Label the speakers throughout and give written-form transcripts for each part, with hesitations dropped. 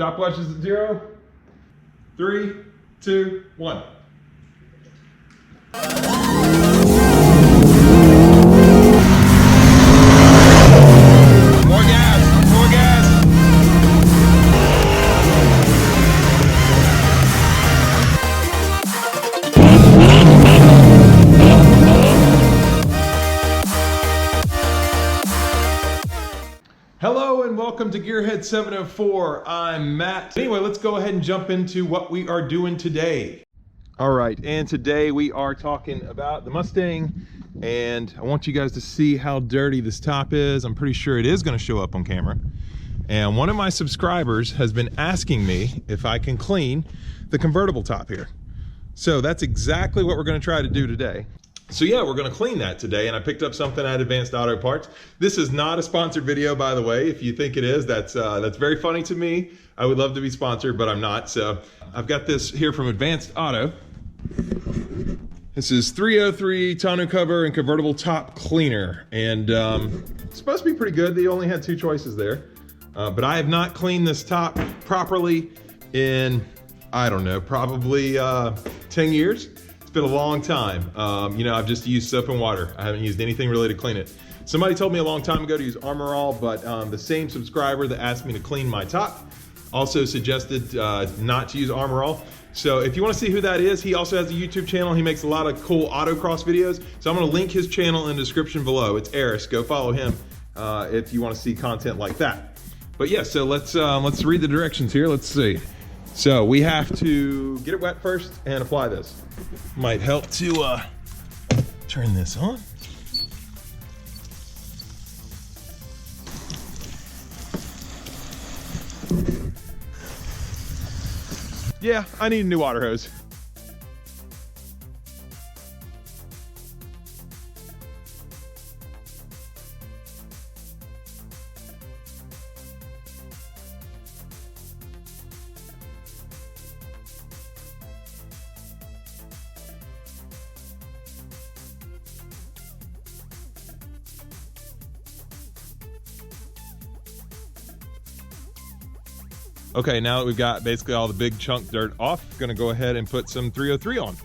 Speaker 1: Stopwatch is at 0. 3, 2, 1. More gas, more gas. Hello and welcome to Gearhead 704. I'm Matt. Anyway, let's go ahead and jump into what we are doing today. All right, and today we are talking about the Mustang, and I want you guys to see how dirty this top is. I'm pretty sure it is going to show up on camera. And one of my subscribers has been asking me if I can clean the convertible top here. So that's exactly what we're going to try to do today. So yeah, we're gonna clean that today, and I picked up something at Advanced Auto Parts. This is not a sponsored video, by the way. If you think it is, that's very funny to me. I would love to be sponsored, but I'm not. So I've got this here from Advanced Auto. This is 303 tonneau cover and convertible top cleaner, and it's supposed to be pretty good. They only had 2 choices there, but I have not cleaned this top properly in, I don't know, probably 10 years. It's been a long time. You know, I've just used soap and water. I haven't used anything really to clean it. Somebody told me a long time ago to use Armor All, but the same subscriber that asked me to clean my top also suggested not to use Armor All. So if you want to see who that is, he also has a YouTube channel. He makes a lot of cool autocross videos. So I'm going to link his channel in the description below. It's Eris. Go follow him if you want to see content like that. But yeah, so let's read the directions here. Let's see. So we have to get it wet first and apply this. Might help to turn this on. Yeah, I need a new water hose. Okay, now that we've got basically all the big chunk dirt off, gonna go ahead and put some 303 on.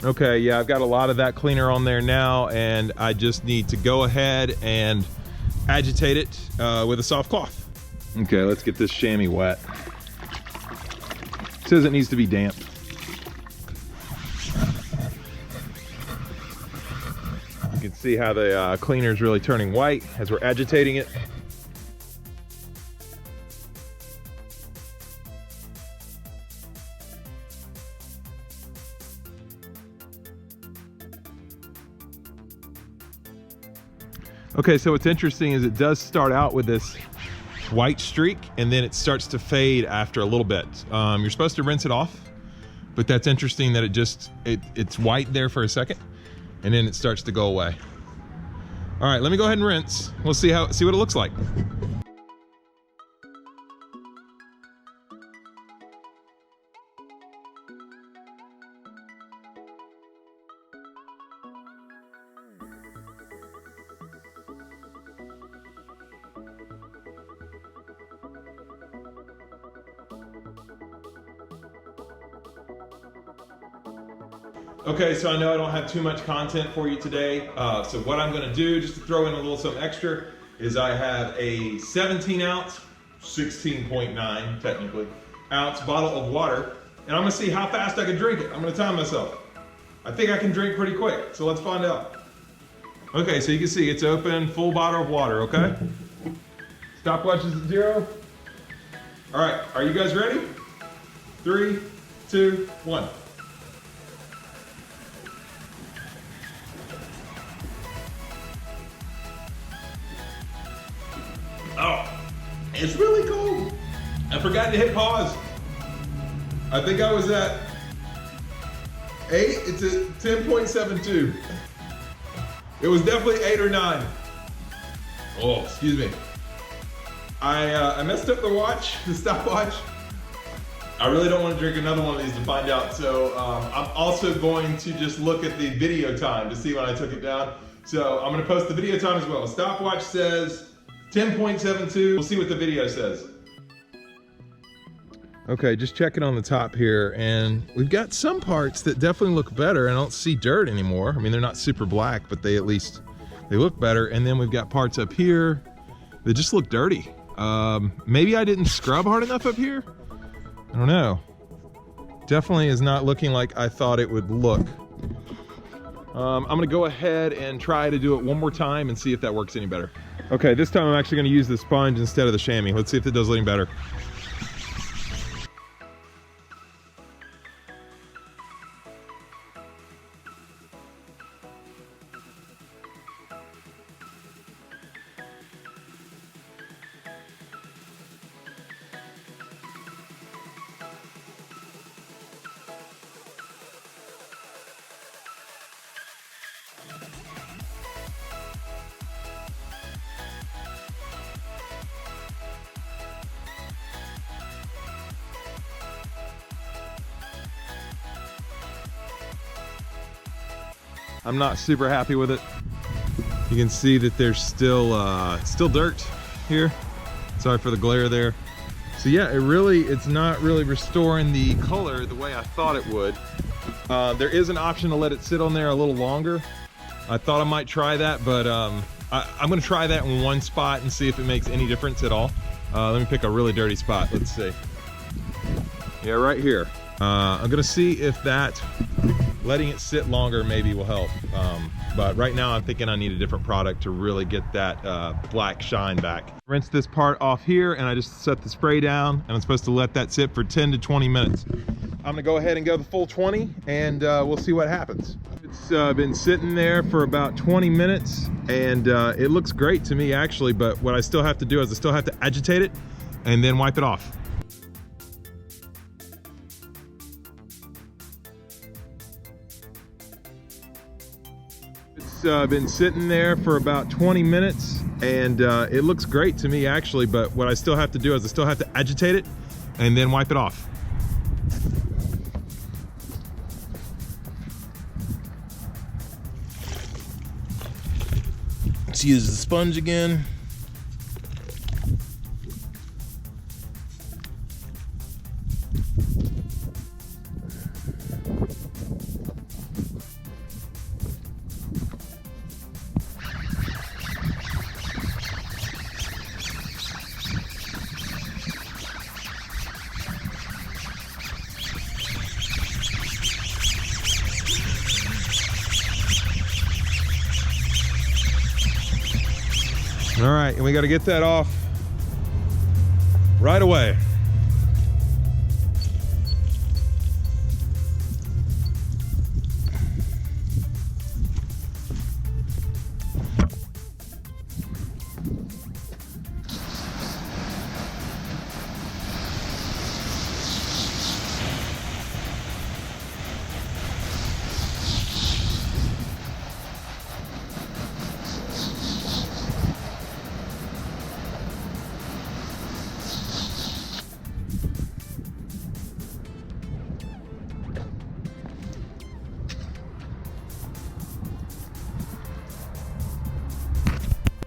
Speaker 1: Okay, yeah, I've got a lot of that cleaner on there now, and I just need to go ahead and agitate it with a soft cloth. Okay, let's get this chamois wet. It says it needs to be damp. You can see how the cleaner is really turning white as we're agitating it. Okay, so what's interesting is it does start out with this white streak, and then it starts to fade after a little bit. You're supposed to rinse it off, but that's interesting that it's white there for a second, and then it starts to go away. All right, let me go ahead and rinse. We'll see what it looks like. Okay, so I know I don't have too much content for you today. So what I'm gonna do, just to throw in a little something extra, is I have a 17 ounce, 16.9 technically, ounce bottle of water, and I'm gonna see how fast I can drink it. I'm gonna time myself. I think I can drink pretty quick, so let's find out. Okay, so you can see it's open, full bottle of water, okay? Stopwatch is at 0. All right, are you guys ready? 3, 2, 1. Oh, it's really cold. I forgot to hit pause. I think I was at 8, it's at 10.72. It was definitely 8 or 9. Oh, excuse me. I messed up the watch, the stopwatch. I really don't want to drink another one of these to find out. So I'm also going to just look at the video time to see when I took it down. So I'm gonna post the video time as well. Stopwatch says 10.72. We'll see what the video says. Okay, just checking on the top here, and we've got some parts that definitely look better. I don't see dirt anymore. I mean, they're not super black, but they look better. And then we've got parts up here that just look dirty. Maybe I didn't scrub hard enough up here. I don't know. Definitely is not looking like I thought it would look. I'm gonna go ahead and try to do it one more time and see if that works any better. Okay, this time I'm actually gonna use the sponge instead of the chamois. Let's see if it does any better. I'm not super happy with it. You can see that there's still dirt here. Sorry for the glare there. So yeah, it's not really restoring the color the way I thought it would. There is an option to let it sit on there a little longer. I thought I might try that, but I'm gonna try that in one spot and see if it makes any difference at all. Let me pick a really dirty spot. Let's see. Yeah, right here. I'm gonna see if that letting it sit longer maybe will help. But right now I'm thinking I need a different product to really get that black shine back. Rinse this part off here, and I just set the spray down, and I'm supposed to let that sit for 10 to 20 minutes. I'm gonna go ahead and go the full 20, and we'll see what happens. It's been sitting there for about 20 minutes, and it looks great to me actually, but what I still have to do is I still have to agitate it and then wipe it off. It's been sitting there for about 20 minutes, and it looks great to me actually, but what I still have to do is I still have to agitate it and then wipe it off. Let's use the sponge again. All right, and we got to get that off right away.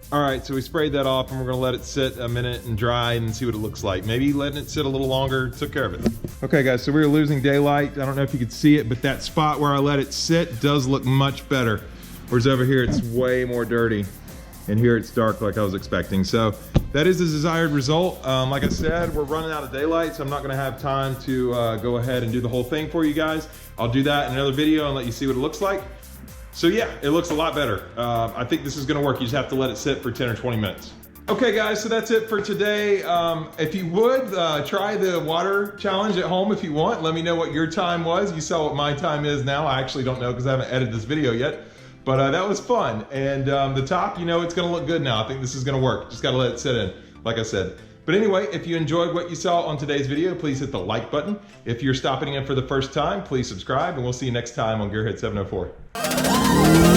Speaker 1: All right, so we sprayed that off, and we're gonna let it sit a minute and dry and see what it looks like. Maybe letting it sit a little longer took care of it. Okay guys, so we were losing daylight. I don't know if you could see it, but that spot where I let it sit does look much better. Whereas over here, it's way more dirty. And here it's dark like I was expecting. So that is the desired result. Like I said, we're running out of daylight, so I'm not gonna have time to go ahead and do the whole thing for you guys. I'll do that in another video and let you see what it looks like. So yeah, it looks a lot better. I think this is gonna work. You just have to let it sit for 10 or 20 minutes. Okay guys, so that's it for today. If you would, try the water challenge at home if you want. Let me know what your time was. You saw what my time is now. I actually don't know because I haven't edited this video yet. But that was fun. And the top, you know, it's gonna look good now. I think this is gonna work. Just gotta let it sit in, like I said. But anyway, if you enjoyed what you saw on today's video, please hit the like button. If you're stopping in for the first time, please subscribe, and we'll see you next time on Gearhead 704.